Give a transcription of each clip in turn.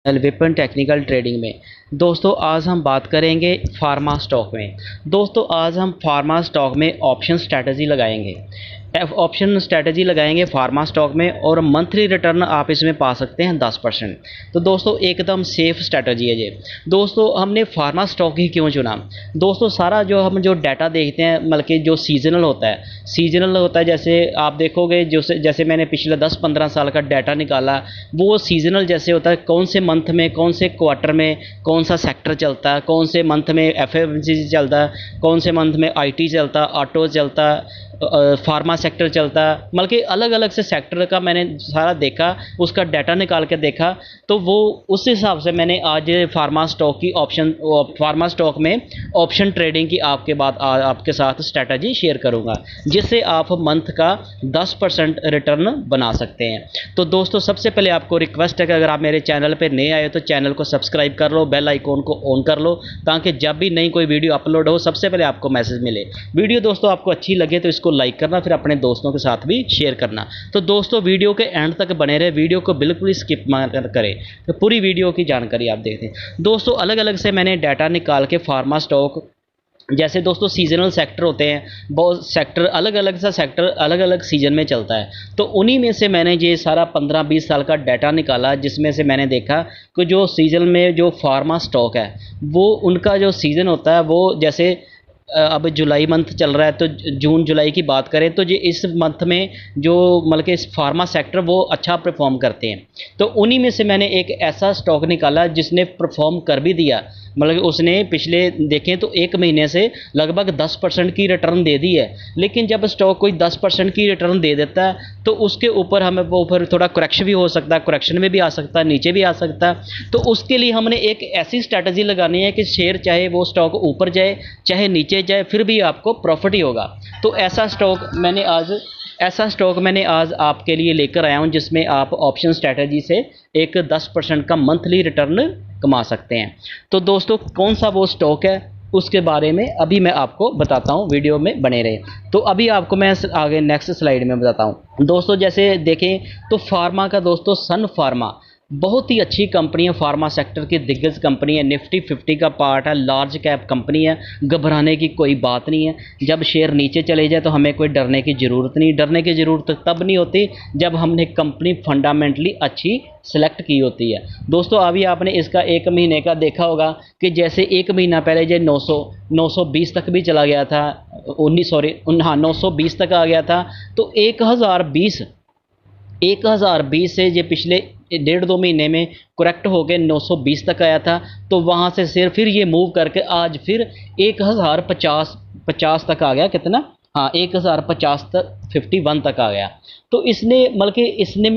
Vipin technical trading में। दोस्तों आज हम बात करेंगे फार्मा स्टॉक में। दोस्तों आज हम फार्मा स्टॉक में ऑप्शन स्ट्रैटेजी लगाएंगे। फार्मा स्टॉक में और मंथली रिटर्न आप इसमें पा सकते हैं 10%। तो दोस्तों एकदम सेफ स्ट्रैटेजी है ये। दोस्तों हमने फार्मा स्टॉक ही क्यों चुना? दोस्तों सारा जो डाटा देखते हैं मतलब कि जो सीजनल होता है, जैसे आप देखोगे जैसे मैंने पिछले 10-15 साल का डाटा निकाला, वो सीजनल जैसे होता है, कौन से मंथ में, कौन से क्वार्टर में कौन सा सेक्टर चलता है, कौन से मंथ में एफएमसीजी चलता है, कौन से मंथ में आईटी चलता, ऑटो चलता, फार्मा सेक्टर चलता, मतलब कि अलग अलग से सेक्टर का मैंने सारा देखा, उसका डाटा निकाल के देखा। तो वो उस हिसाब से मैंने आज फार्मा स्टॉक में ऑप्शन ट्रेडिंग की आपके साथ स्ट्रैटेजी शेयर करूंगा, जिससे आप मंथ का 10% रिटर्न बना सकते हैं। तो दोस्तों सबसे पहले आपको रिक्वेस्ट है कि अगर आप मेरे चैनल पर नए आए तो चैनल को सब्सक्राइब कर लो, बेल आइकॉन को ऑन कर लो, ताकि जब भी नई कोई वीडियो अपलोड हो सबसे पहले आपको मैसेज मिले। वीडियो दोस्तों आपको अच्छी लगे तो इसको लाइक करना, फिर अपने दोस्तों के साथ भी शेयर करना। तो दोस्तों वीडियो के एंड तक बने रहे, वीडियो को बिल्कुल ही स्किप मत करें, तो पूरी वीडियो की जानकारी आप देखते हैं। दोस्तों अलग अलग से मैंने डाटा निकाल के फार्मा स्टॉक, जैसे दोस्तों सीजनल सेक्टर होते हैं, बहुत सेक्टर अलग अलग सीजन में चलता है। तो उन्हीं में से मैंने ये सारा 15-20 साल का डाटा निकाला, जिसमें से मैंने देखा कि जो सीजन में जो फार्मा स्टॉक है वो उनका जो सीज़न होता है, वो जैसे अब जुलाई मंथ चल रहा है, तो जून जुलाई की बात करें तो ये इस मंथ में जो मतलब कि फार्मा सेक्टर वो अच्छा परफॉर्म करते हैं। तो उन्हीं में से मैंने एक ऐसा स्टॉक निकाला जिसने परफॉर्म कर भी दिया, मतलब उसने पिछले देखें तो 1 महीने से लगभग 10% की रिटर्न दे दी है। लेकिन जब स्टॉक कोई 10% की रिटर्न दे देता है तो उसके ऊपर हमें वो फिर थोड़ा करेक्शन भी हो सकता है, करेक्शन में भी आ सकता है, नीचे भी आ सकता है। तो उसके लिए हमने एक ऐसी स्ट्रैटेजी लगानी है कि शेयर चाहे वो स्टॉक ऊपर जाए चाहे नीचे जाए, फिर भी आपको प्रॉफिट ही होगा। तो ऐसा स्टॉक मैंने आज आपके लिए लेकर आया हूं, जिसमें आप ऑप्शन स्ट्रैटेजी से एक 10% का मंथली रिटर्न कमा सकते हैं। तो दोस्तों कौन सा वो स्टॉक है उसके बारे में अभी मैं आपको बताता हूं, वीडियो में बने रहे। तो अभी आपको मैं आगे नेक्स्ट स्लाइड में बताता हूं। दोस्तों जैसे देखें तो फार्मा का, दोस्तों सन फार्मा बहुत ही अच्छी कंपनी है, फार्मा सेक्टर की दिग्गज कंपनी है, निफ्टी 50 का पार्ट है, लार्ज कैप कंपनी है, घबराने की कोई बात नहीं है। जब शेयर नीचे चले जाए तो हमें कोई डरने की ज़रूरत नहीं, डरने की ज़रूरत तब नहीं होती जब हमने कंपनी फंडामेंटली अच्छी सेलेक्ट की होती है। दोस्तों अभी आपने इसका 1 महीने का देखा होगा कि जैसे 1 महीना पहले जो 920 तक भी चला गया था, 920 तक आ गया था। तो 1020 से ये पिछले 1.5-2 महीने में करेक्ट होकर 920 तक आया था। तो वहाँ से फिर ये मूव करके आज फिर 1050 तक आ गया। कितना? हाँ 1050 तक 51 तक आ गया। तो इसने मतलब कि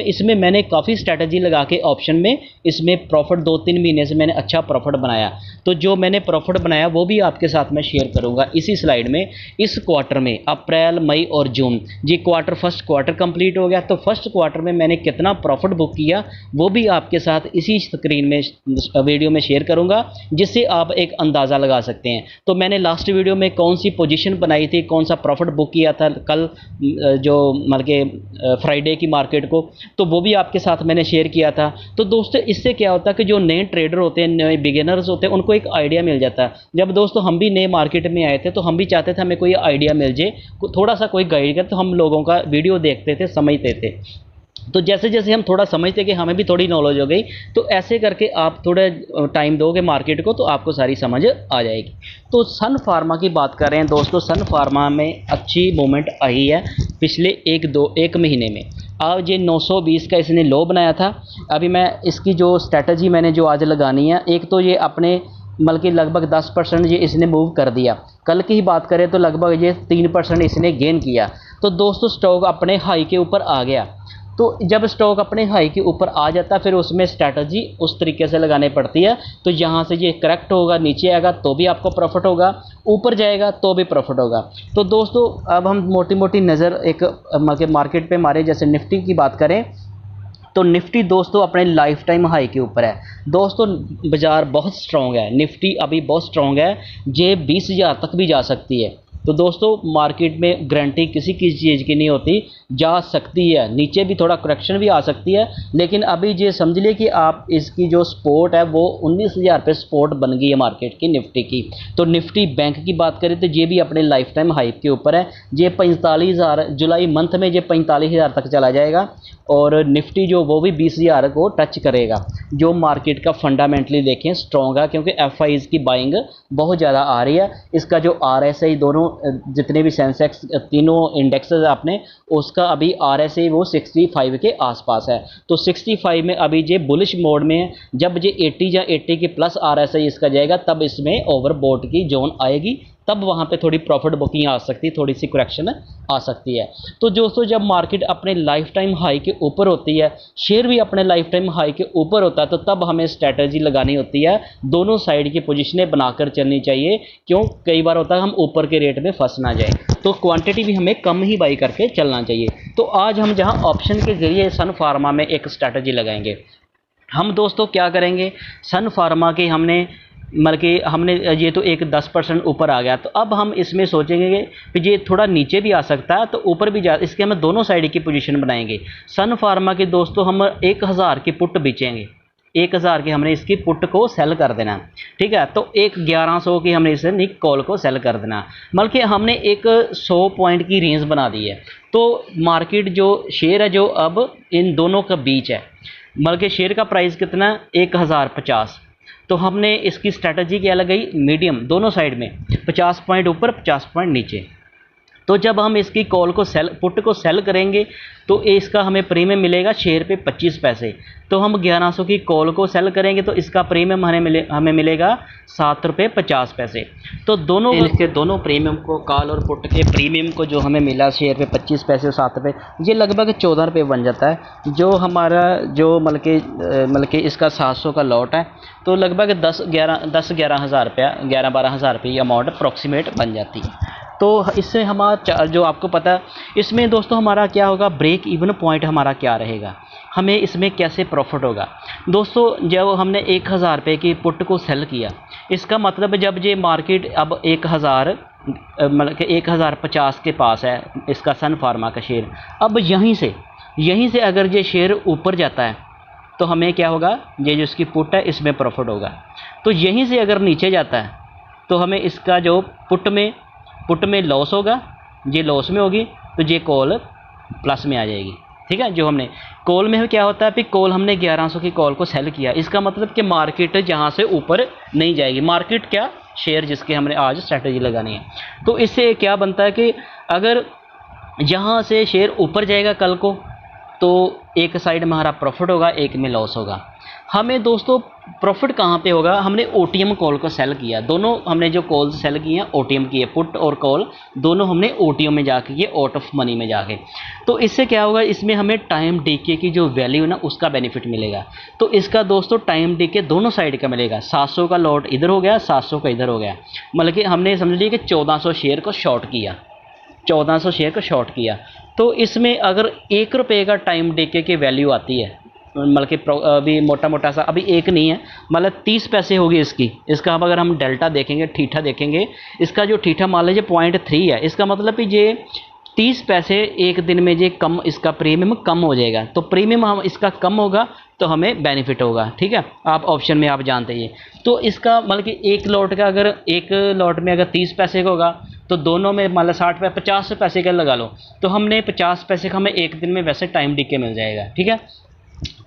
इसमें मैंने काफ़ी स्ट्रैटेजी लगा के ऑप्शन में इसमें प्रॉफिट 2-3 महीने से मैंने अच्छा प्रॉफिट बनाया। तो जो मैंने प्रॉफिट बनाया वो भी आपके साथ मैं शेयर करूंगा इसी स्लाइड में। इस क्वार्टर में अप्रैल, मई और जून, जी फर्स्ट क्वार्टर कंप्लीट हो गया। तो फर्स्ट क्वार्टर में मैंने कितना प्रॉफिट बुक किया वो भी आपके साथ इसी स्क्रीन में वीडियो में शेयर करूंगा, जिससे आप एक अंदाज़ा लगा सकते हैं। तो मैंने लास्ट वीडियो में कौन सी पोजीशन बनाई थी, कौन सा प्रॉफिट बुक किया था कल जो मतलब कि फ्राइडे की मार्केट को, तो वो भी आपके साथ मैंने शेयर किया था। तो दोस्तों इससे क्या होता है कि जो नए ट्रेडर होते हैं, नए बिगिनर्स होते हैं, उनको एक आइडिया मिल जाता है। जब दोस्तों हम भी नए मार्केट में आए थे तो हम भी चाहते थे हमें कोई आइडिया मिल जाए, थोड़ा सा कोई गाइड कर, तो हम लोगों का वीडियो देखते थे, समझते थे। तो जैसे जैसे हम थोड़ा समझते कि हमें भी थोड़ी नॉलेज हो गई, तो ऐसे करके आप थोड़ा टाइम दोगे मार्केट को तो आपको सारी समझ आ जाएगी। तो सन फार्मा की बात कर रहे हैं दोस्तों, सन फार्मा में अच्छी मूवमेंट आई है पिछले 1 महीने में। आज ये 920 का इसने लो बनाया था। अभी मैं इसकी जो स्ट्रैटेजी मैंने जो आज लगानी है, एक तो ये अपने बल्कि लगभग 10% ये इसने मूव कर दिया। कल की ही बात करें तो लगभग ये 3% इसने गेन किया। तो दोस्तों स्टॉक अपने हाई के ऊपर आ गया। तो जब स्टॉक अपने हाई के ऊपर आ जाता है फिर उसमें स्ट्रैटेजी उस तरीके से लगानी पड़ती है। तो यहाँ से ये करेक्ट होगा, नीचे आएगा तो भी आपको प्रॉफिट होगा, ऊपर जाएगा तो भी प्रॉफिट होगा। तो दोस्तों अब हम मोटी मोटी नज़र एक मार्केट पे मारे, जैसे निफ्टी की बात करें तो निफ्टी दोस्तों अपने लाइफ टाइम हाई के ऊपर है। दोस्तों बाज़ार बहुत स्ट्रॉन्ग है, निफ्टी अभी बहुत स्ट्रॉन्ग है, ये 20,000 तक भी जा सकती है। तो दोस्तों मार्केट में गारंटी किसी किसी चीज़ की नहीं होती, जा सकती है नीचे भी, थोड़ा करेक्शन भी आ सकती है, लेकिन अभी ये समझ लिए कि आप इसकी जो सपोर्ट है वो 19,000 पे सपोर्ट बन गई है मार्केट की निफ्टी की। तो निफ्टी बैंक की बात करें तो ये भी अपने लाइफ टाइम हाइक के ऊपर है। ये 45,000 जुलाई मंथ में ये 45,000 तक चला जाएगा, और निफ्टी जो वो भी 20,000 को टच करेगा, जो मार्केट का फंडामेंटली देखें स्ट्रॉन्ग है, क्योंकि एफआईज की बाइंग बहुत ज़्यादा आ रही है। इसका जो आरएसआई दोनों जितने भी सेंसेक्स तीनों इंडेक्सेस आपने, उसका अभी आरएसआई वो 65 के आसपास है। तो 65 में अभी ये बुलिश मोड में है। जब ये 80 या 80 के प्लस आरएसआई इसका जाएगा तब इसमें ओवरबॉट की जोन आएगी, तब वहाँ पे थोड़ी प्रॉफिट बुकिंग आ सकती है, थोड़ी सी करेक्शन आ सकती है। तो दोस्तों जब मार्केट अपने लाइफ टाइम हाई के ऊपर होती है, शेयर भी अपने लाइफ टाइम हाई के ऊपर होता है, तो तब हमें स्ट्रैटेजी लगानी होती है, दोनों साइड की पोजीशनें बनाकर चलनी चाहिए। क्यों, कई बार होता है हम ऊपर के रेट में फंस ना जाए, तो क्वांटिटी भी हमें कम ही बाई करके चलना चाहिए। तो आज हम जहाँ ऑप्शन के जरिए सन फार्मा में एक स्ट्रैटेजी लगाएंगे। हम दोस्तों क्या करेंगे, सन फार्मा के हमने ये तो एक 10% ऊपर आ गया, तो अब हम इसमें सोचेंगे कि ये थोड़ा नीचे भी आ सकता है, तो ऊपर भी जा, इसके हम दोनों साइड की पोजीशन बनाएंगे। सन फार्मा के दोस्तों हम 1,000 की पुट बेचेंगे, 1,000 की हमने इसकी पुट को सेल कर देना, ठीक है। तो 1100 की हमने इसे निक कॉल को सेल कर देना, बल्कि हमने एक 100 पॉइंट की रेंज बना दी है। तो मार्केट जो शेयर है जो अब इन दोनों का बीच है, बल्कि शेयर का प्राइस कितना, 1050। तो हमने इसकी स्ट्रैटेजी क्या लगाई, मीडियम दोनों साइड में, 50 पॉइंट ऊपर 50 पॉइंट नीचे। तो जब हम इसकी कॉल को पुट को सेल करेंगे तो इसका हमें प्रीमियम मिलेगा शेयर पे 25 पैसे। तो हम 1100 की कॉल को सेल करेंगे तो इसका प्रीमियम हमें मिलेगा 7 रुपये 50 पैसे। तो दोनों इसके दोनों प्रीमियम को, कॉल और पुट के प्रीमियम को जो हमें मिला शेयर पे 25 पैसे और 7 रुपये, ये लगभग 14 रुपये बन जाता है। जो हमारा जो मतलब कि इसका 700 का लॉट है, तो लगभग 10-11 हज़ार रुपया, 11-12 हज़ार रुपये अमाउंट अप्रॉक्सीमेट बन जाती है। तो इससे हमारा जो आपको पता है, इसमें दोस्तों हमारा क्या होगा, ब्रेक इवन पॉइंट हमारा क्या रहेगा, हमें इसमें कैसे प्रॉफिट होगा। दोस्तों जब हमने 1,000 रुपये की पुट को सेल किया, इसका मतलब जब ये मार्केट अब 1,000 मतलब कि 1,050 के पास है इसका सन फार्मा का शेयर, अब यहीं से अगर ये शेयर ऊपर जाता है तो हमें क्या होगा, ये जो इसकी पुट है इसमें प्रॉफिट होगा। तो यहीं से अगर नीचे जाता है तो हमें इसका जो पुट में लॉस होगा, ये लॉस में होगी, तो ये कॉल प्लस में आ जाएगी, ठीक है। जो हमने कॉल में क्या होता है, फिर कॉल हमने 1100 की कॉल को सेल किया, इसका मतलब कि मार्केट जहाँ से ऊपर नहीं जाएगी, मार्केट क्या, शेयर जिसके हमने आज स्ट्रैटेजी लगानी है। तो इससे क्या बनता है कि अगर यहाँ से शेयर ऊपर जाएगा कल को, तो एक साइड में हमारा प्रॉफिट होगा, एक में लॉस होगा। हमें दोस्तों प्रॉफिट कहाँ पे होगा, हमने ओटीएम कॉल को सेल किया, दोनों हमने जो कॉल सेल किए हैं ओटीएम की है, पुट और कॉल दोनों हमने ओटीएम में जाके किए, आउट ऑफ मनी में जाके। तो इससे क्या होगा, इसमें हमें टाइम डीके की जो वैल्यू है ना उसका बेनिफिट मिलेगा। तो इसका दोस्तों टाइम डीके दोनों साइड का मिलेगा, 700 का लॉट इधर हो गया, 700 का इधर हो गया, मतलब कि हमने समझ लिया कि 1400 शेयर को शॉर्ट किया, 1400 शेयर को शॉर्ट किया। तो इसमें अगर 1 रुपये का टाइम डीके की वैल्यू आती है, मतलब कि अभी मोटा सा अभी एक नहीं है, मतलब 30 पैसे होगी इसका। अब अगर हम डेल्टा देखेंगे, ठीठा देखेंगे, इसका जो ठीठा मान लीजिए 0.3 है, इसका मतलब कि ये 30 पैसे एक दिन में ये कम, इसका प्रीमियम कम हो जाएगा। तो प्रीमियम हम इसका कम होगा तो हमें बेनिफिट होगा, ठीक है। आप ऑप्शन में आप जानते हैं। तो इसका मतलब कि एक लॉट में अगर 30 पैसे का होगा तो दोनों में मतलब 60 पैसे 50 पैसे का लगा लो, तो हमने 50 पैसे का हमें एक दिन में वैसे टाइम डीके मिल जाएगा, ठीक है।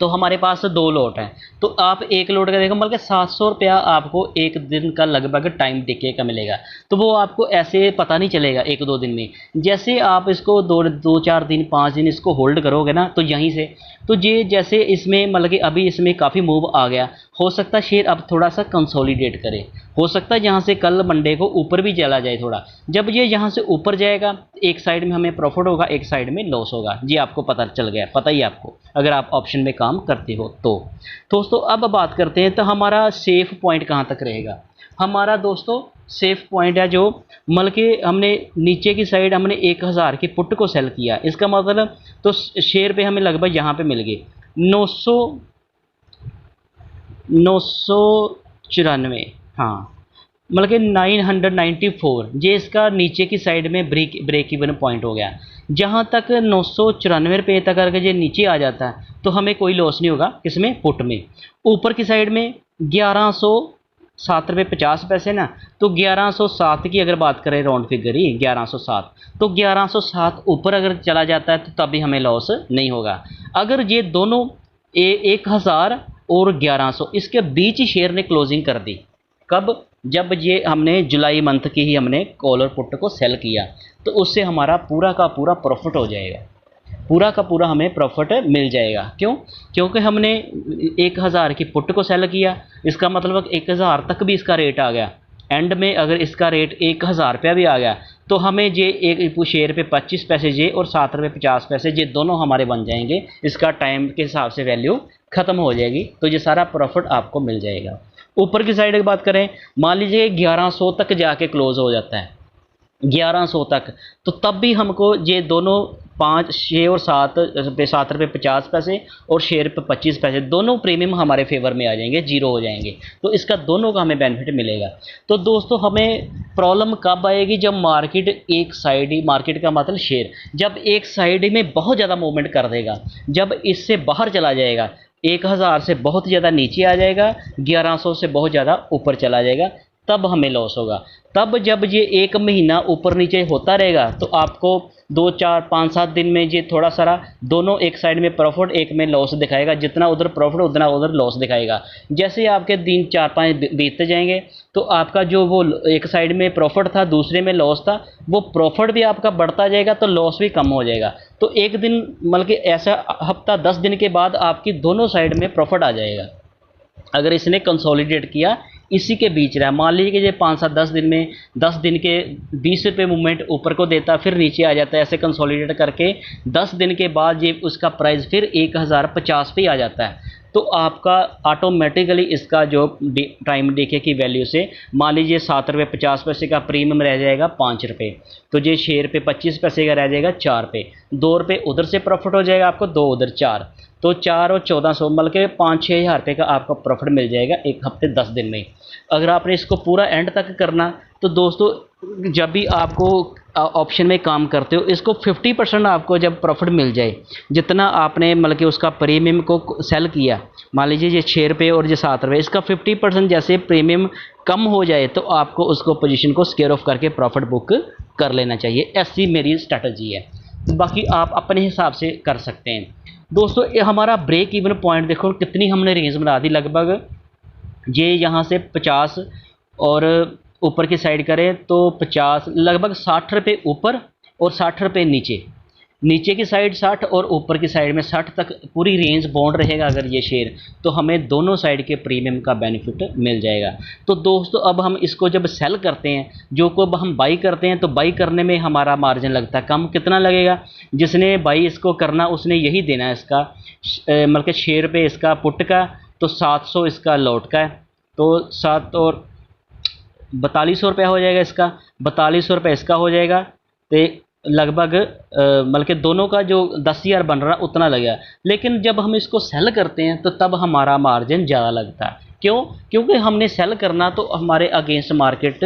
तो हमारे पास 2 लॉट हैं, तो आप एक लॉट का देखो, बल्कि 700 रुपया आपको एक दिन का लगभग टाइम डीके का मिलेगा। तो वो आपको ऐसे पता नहीं चलेगा 1-2 दिन में, जैसे आप इसको 2-4 दिन 5 दिन इसको होल्ड करोगे ना, तो यहीं से तो ये जैसे इसमें मतलब कि अभी इसमें काफ़ी मूव आ गया, हो सकता है शेयर अब थोड़ा सा कंसोलिडेट करे, हो सकता है यहाँ से कल मंडे को ऊपर भी चला जाए थोड़ा। जब ये यहाँ से ऊपर जाएगा, एक साइड में हमें प्रॉफिट होगा, एक साइड में लॉस होगा, जी आपको पता चल गया, पता ही आपको अगर आप ऑप्शन में काम करते हो। तो दोस्तों अब बात करते हैं, तो हमारा सेफ पॉइंट कहाँ तक रहेगा। हमारा दोस्तों सेफ पॉइंट है जो मतलब कि हमने नीचे की साइड हमने 1000 की पुट को सेल किया, इसका मतलब तो शेयर पे हमें लगभग यहाँ पे मिल गए 994, हाँ मतलब कि 994 ये इसका नीचे की साइड में ब्रेक इवन पॉइंट हो गया। जहाँ तक 994 तक अगर ये नीचे आ जाता है तो हमें कोई लॉस नहीं होगा, किसमें, पुट में। ऊपर की साइड में 1107 रुपये 50 पैसे ना, तो 1107 की अगर बात करें राउंड फिगर ही 1107, तो 1107 ऊपर अगर चला जाता है तो तभी हमें लॉस नहीं होगा। अगर ये दोनों 1000 और 1100 इसके बीच ही शेयर ने क्लोजिंग कर दी, कब, जब ये हमने जुलाई मंथ की ही हमने कॉल और पुट को सेल किया, तो उससे हमारा पूरा का पूरा प्रॉफिट हो जाएगा, पूरा का पूरा हमें प्रॉफिट मिल जाएगा। क्यों? क्योंकि हमने 1000 की पुट को सेल किया, इसका मतलब 1000 तक भी इसका रेट आ गया। एंड में अगर इसका रेट 1000 रुपया भी आ गया तो हमें ये एक शेयर पे 25 पैसे ये और 7 रुपये 50 पैसे ये दोनों हमारे बन जाएंगे। इसका टाइम के हिसाब से वैल्यू ख़त्म हो जाएगी, तो ये सारा प्रॉफिट आपको मिल जाएगा। ऊपर की साइड की बात करें, मान लीजिए 1100 तक जाके क्लोज हो जाता है, 1100 तक, तो तब भी हमको ये दोनों 5, 6 और 7 रुपये 50 पैसे और शेयर पे 25 पैसे दोनों प्रीमियम हमारे फेवर में आ जाएंगे, जीरो हो जाएंगे। तो इसका दोनों का हमें बेनिफिट मिलेगा। तो दोस्तों हमें प्रॉब्लम कब आएगी? जब मार्केट एक साइड ही, मार्केट का मतलब शेयर जब एक साइड में बहुत ज़्यादा मूवमेंट कर देगा, जब इससे बाहर चला जाएगा, 1000 से बहुत ज़्यादा नीचे आ जाएगा, 1100 से बहुत ज़्यादा ऊपर चला जाएगा, तब हमें लॉस होगा। तब जब ये एक महीना ऊपर नीचे होता रहेगा तो आपको 2, 4, 5, 7 दिन में ये थोड़ा सारा दोनों एक साइड में प्रॉफिट एक में लॉस दिखाएगा, जितना उधर प्रॉफिट उतना उधर लॉस दिखाएगा। जैसे आपके दिन 4-5 बीतते जाएंगे तो आपका जो वो एक साइड में प्रॉफिट था दूसरे में लॉस था, वो प्रॉफिट भी आपका बढ़ता जाएगा तो लॉस भी कम हो जाएगा। तो एक दिन मतलब कि ऐसा हफ्ता 10 दिन के बाद आपकी दोनों साइड में प्रॉफिट आ जाएगा। अगर इसने कंसोलिडेट किया, इसी के बीच रहा, मान लीजिए कि ये 5-7-10 दिन में 10 दिन के 20 रुपये मूवमेंट ऊपर को देता फिर नीचे आ जाता है, ऐसे कंसोलिडेट करके 10 दिन के बाद ये उसका प्राइस फिर 1050 पे आ जाता है, तो आपका ऑटोमेटिकली इसका जो टाइम डीके की वैल्यू से मान लीजिए 7 रुपये 50 पैसे का प्रीमियम रह जाएगा 5 रुपये, तो ये शेयर पे 25 पैसे का रह जाएगा 4 रुपये, 2 रुपये उधर से प्रॉफिट हो जाएगा आपको, 2 उधर 4, तो 4 और 1400 मतलब के 5-6 हज़ार रुपये का आपका प्रॉफिट मिल जाएगा एक हफ्ते 10 दिन में। अगर आपने इसको पूरा एंड तक करना तो दोस्तों जब भी आपको ऑप्शन में काम करते हो, इसको 50% आपको जब प्रॉफिट मिल जाए, जितना आपने मतलब कि उसका प्रीमियम को सेल किया, मान लीजिए ये 6 रुपये और ये 7 रुपये, इसका 50% जैसे प्रीमियम कम हो जाए तो आपको उसको पोजीशन को स्केयर ऑफ करके प्रॉफिट बुक कर लेना चाहिए। ऐसी मेरी स्ट्रैटेजी है, बाकी आप अपने हिसाब से कर सकते हैं। दोस्तों ये हमारा ब्रेक इवन पॉइंट देखो कितनी हमने रेंज बना दी, लगभग ये यहाँ से 50 और ऊपर की साइड करें तो 50, लगभग 60 रुपये ऊपर और 60 रुपये नीचे, नीचे की साइड 60 और ऊपर की साइड में 60 तक पूरी रेंज बाउंड रहेगा अगर ये शेयर, तो हमें दोनों साइड के प्रीमियम का बेनिफिट मिल जाएगा। तो दोस्तों अब हम इसको जब सेल करते हैं, जो को अब हम बाई करते हैं, तो बाई करने में हमारा मार्जिन लगता है कम, कितना लगेगा? जिसने बाई इसको करना उसने यही देना है इसका मतलब कि शेयर पे इसका पुट का, तो 700 इसका लौट का है, तो 7 और 4200 रुपया हो जाएगा इसका, 4200 रुपये इसका हो जाएगा, तो लगभग मतलब कि दोनों का जो 10,000 बन रहा उतना लगेगा। लेकिन जब हम इसको सेल करते हैं तो तब हमारा मार्जिन ज़्यादा लगता है। क्यों? क्योंकि हमने सेल करना तो हमारे अगेंस्ट मार्केट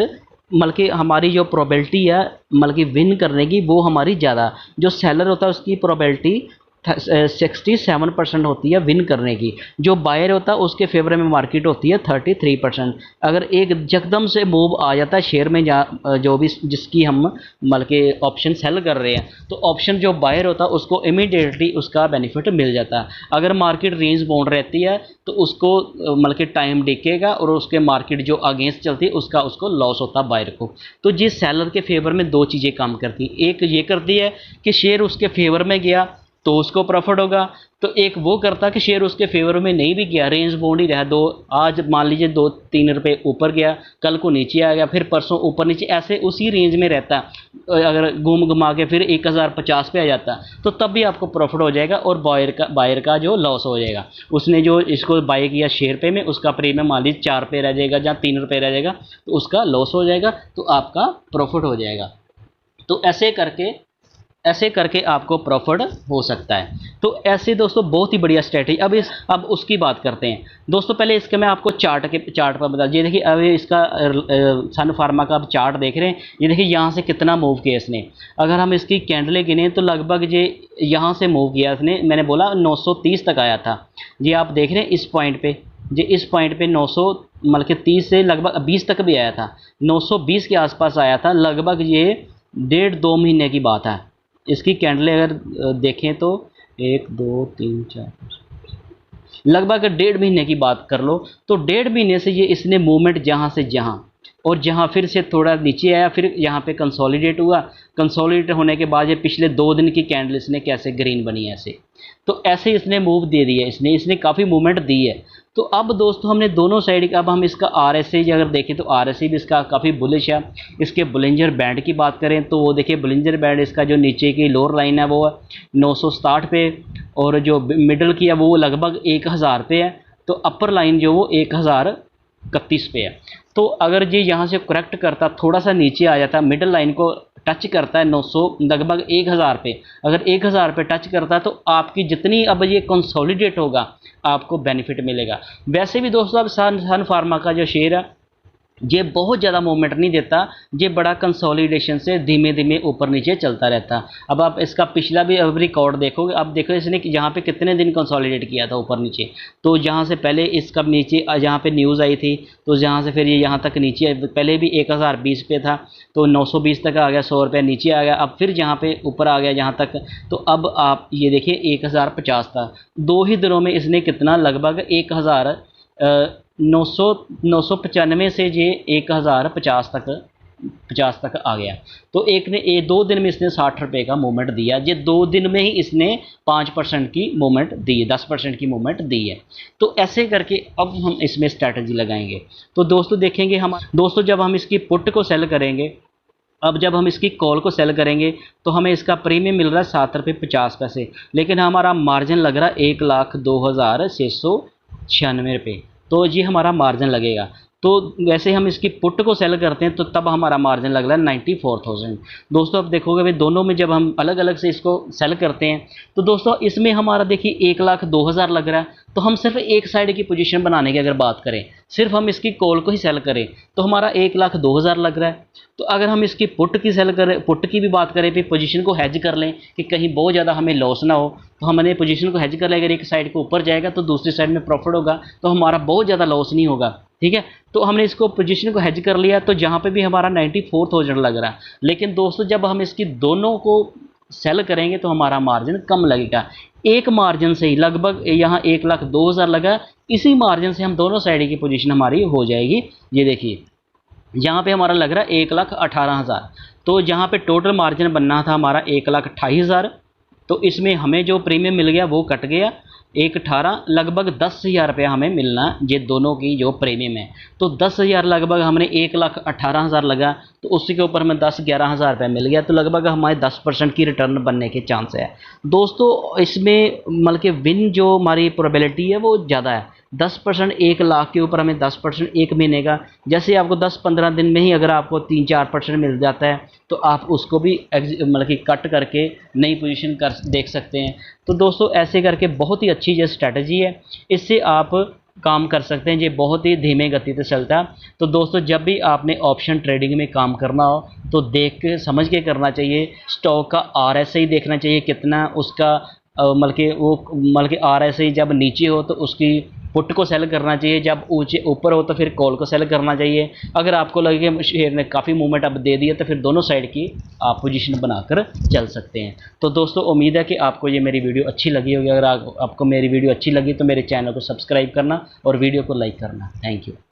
मतलब कि हमारी जो प्रोबेबिलिटी है मतलब कि विन करने की वो हमारी ज़्यादा, जो सेलर होता है उसकी प्रोबेबिलिटी 67% होती है विन करने की, जो बायर होता है उसके फेवर में मार्केट होती है 33%। अगर एक यकदम से मूव आ जाता है शेयर में जो भी जिसकी हम मतलब के ऑप्शन सेल कर रहे हैं, तो ऑप्शन जो बायर होता है उसको इमीडिएटली उसका बेनिफिट मिल जाता है। अगर मार्केट रेंज बाउंड रहती है तो उसको मतलब के टाइम दिखेगा और उसके मार्केट जो अगेंस्ट चलती है उसका उसको लॉस होता है बायर को। तो ये सेलर के फेवर में दो चीज़ें काम करती हैं, एक ये करती है कि शेयर उसके फेवर में गया तो उसको प्रॉफिट होगा, तो एक वो करता कि शेयर उसके फेवर में नहीं भी गया, रेंज बाउंड ही रहा, आज मान लीजिए 2-3 रुपये ऊपर गया, कल को नीचे आ गया, फिर परसों ऊपर नीचे, ऐसे उसी रेंज में रहता। अगर घूम घुमा के फिर 1050 पे आ जाता तो तब भी आपको प्रॉफिट हो जाएगा और बायर का जो लॉस हो जाएगा। उसने जो इसको बाय किया शेयर पे में, उसका प्रीमियम मान लीजिए 4 रुपये रह जाएगा या 3 रुपये रह जाएगा, तो उसका लॉस हो जाएगा, तो आपका प्रॉफिट हो जाएगा। तो ऐसे करके ऐसे करके आपको प्रॉफिट हो सकता है। तो ऐसे दोस्तों बहुत ही बढ़िया स्ट्रेटजी। अब उसकी बात करते हैं दोस्तों। पहले इसके मैं आपको चार्ट पर बता, ये देखिए अब इसका सन फार्मा का आप चार्ट देख रहे हैं। ये देखिए यहाँ से कितना मूव किया इसने। अगर हम इसकी कैंडलें गिने तो लगभग ये यहाँ से मूव किया इसने, मैंने बोला 930 तक आया था। ये आप देख रहे हैं इस पॉइंट पे, ये इस पॉइंट पे 900 मतलब कि 30 से लगभग 20 तक भी आया था, 920 के आसपास आया था। लगभग ये 1.5-2 महीने की बात है। इसकी कैंडलें अगर देखें तो 1 2 3 4 लगभग 1.5 महीने की बात कर लो, तो 1.5 महीने से ये इसने मूवमेंट जहाँ से जहाँ और जहाँ फिर से थोड़ा नीचे आया, फिर यहाँ पे कंसोलिडेट हुआ। कंसोलिडेट होने के बाद ये पिछले 2 दिन की कैंडल इसने कैसे ग्रीन बनी ऐसे, तो ऐसे इसने मूव दे दी है, इसने काफ़ी मूवमेंट दी है। तो अब दोस्तों हमने दोनों साइड का, अब हम इसका RSI अगर देखें तो RSI भी इसका काफ़ी बुलिश है। इसके बुलिंजर बैंड की बात करें तो वो देखिए बुलिंजर बैंड इसका जो नीचे की लोअर लाइन है वो 960 पे, और जो मिडल की है वो लगभग 1000 पे है। तो अपर लाइन जो वो 1031 पे है। तो अगर ये यहाँ से करेक्ट करता, थोड़ा सा नीचे आ जाता, मिडल लाइन को टच करता है 900 लगभग 1000 पे, अगर 1000 पे टच करता है तो आपकी जितनी अब ये कंसोलिडेट होगा आपको बेनिफिट मिलेगा। वैसे भी दोस्तों अब सन फार्मा का जो शेयर है ये बहुत ज़्यादा मूवमेंट नहीं देता, ये बड़ा कंसोलिडेशन से धीमे धीमे ऊपर नीचे चलता रहता। अब आप इसका पिछला भी अब रिकॉर्ड देखोगे, अब देखो इसने यहाँ पे कितने दिन कंसोलिडेट किया था ऊपर नीचे। तो यहाँ से पहले इसका नीचे यहाँ पे न्यूज़ आई थी, तो यहाँ से फिर ये यहाँ तक नीचे, पहले भी 1020 पे था तो 920 तक आ गया, 100 रुपये नीचे आ गया, अब फिर यहाँ पे ऊपर आ गया यहाँ तक। तो अब आप ये देखिए 1050 था। 2 ही दिनों में इसने कितना लगभग 995 से ये 1050 तक आ गया। तो 2 दिन में इसने 60 रुपये का मूवमेंट दिया। ये 2 दिन में ही इसने 5% की मूवमेंट दी है, 10% की मूवमेंट दी है। तो ऐसे करके अब हम इसमें स्ट्रैटेजी लगाएंगे। तो दोस्तों देखेंगे हम दोस्तों जब हम इसकी पुट को सेल करेंगे, अब जब हम इसकी कॉल को सेल करेंगे तो हमें इसका प्रीमियम मिल रहा है 7.50 रुपये, लेकिन हमारा मार्जिन लग रहा है 1,02,696 रुपये। तो ये हमारा मार्जिन लगेगा। तो वैसे हम इसकी पुट को सेल करते हैं तो तब हमारा मार्जिन लग रहा है 94,000। दोस्तों अब देखोगे भाई दोनों में जब हम अलग अलग से इसको सेल करते हैं तो दोस्तों इसमें हमारा देखिए 1,02,000 लग रहा है। तो हम सिर्फ एक साइड की पोजीशन बनाने की अगर बात करें, सिर्फ हम इसकी कॉल को ही सेल करें तो हमारा 1,02,000 लग रहा है। तो अगर हम इसकी पुट की सेल करें, पुट की भी बात करें, फिर पोजीशन को हेज कर लें कि कहीं बहुत ज़्यादा हमें लॉस ना हो, तो हमने पोजीशन को हेज कर लें। अगर एक साइड को ऊपर जाएगा तो दूसरी साइड में प्रॉफिट होगा, तो हमारा बहुत ज़्यादा लॉस नहीं होगा। ठीक है, तो हमने इसको पोजीशन को हेज कर लिया, तो जहाँ पे भी हमारा 94,000 लग रहा है। लेकिन दोस्तों जब हम इसकी दोनों को सेल करेंगे तो हमारा मार्जिन कम लगेगा। एक मार्जिन से ही लगभग यहाँ 1,02,000 लगा, इसी मार्जिन से हम दोनों साइड की पोजीशन हमारी हो जाएगी। ये देखिए यहाँ पे हमारा लग रहा है 1,18,000। तो जहाँ पे टोटल मार्जिन बनना था हमारा 1,28,000, तो इसमें हमें जो प्रीमियम मिल गया वो कट गया 1,18,000, लगभग 10,000 रुपया हमें मिलना ये दोनों की जो प्रीमियम है। तो 10,000 लगभग हमने 1,18,000 लगा, तो उसी के ऊपर हमें 10-11,000 रुपये मिल गया। तो लगभग हमारे 10% की रिटर्न बनने के चांस है। दोस्तों इसमें मतलब कि विन जो हमारी प्रोबेबिलिटी है वो ज़्यादा है। 10% 1 लाख के ऊपर हमें 10% एक महीने का, जैसे आपको 10-15 दिन में ही अगर आपको 3-4% मिल जाता है तो आप उसको भी मतलब कि कट करके नई पोजीशन कर देख सकते हैं। तो दोस्तों ऐसे करके बहुत ही अच्छी ये स्ट्रैटेजी है, इससे आप काम कर सकते हैं। ये बहुत ही धीमे गति से चलता है। तो दोस्तों जब भी आपने ऑप्शन ट्रेडिंग में काम करना हो तो देख के समझ के करना चाहिए। स्टॉक का RSI देखना चाहिए कितना उसका मतलब कि RSI जब नीचे हो तो उसकी पुट को सेल करना चाहिए, जब ऊपर हो तो फिर कॉल को सेल करना चाहिए। अगर आपको लगे कि शेयर ने काफ़ी मूवमेंट अब दे दिया तो फिर दोनों साइड की आप पोजीशन बनाकर चल सकते हैं। तो दोस्तों उम्मीद है कि आपको ये मेरी वीडियो अच्छी लगी होगी। अगर आपको मेरी वीडियो अच्छी लगी तो मेरे चैनल को सब्सक्राइब करना और वीडियो को लाइक करना। Thank you.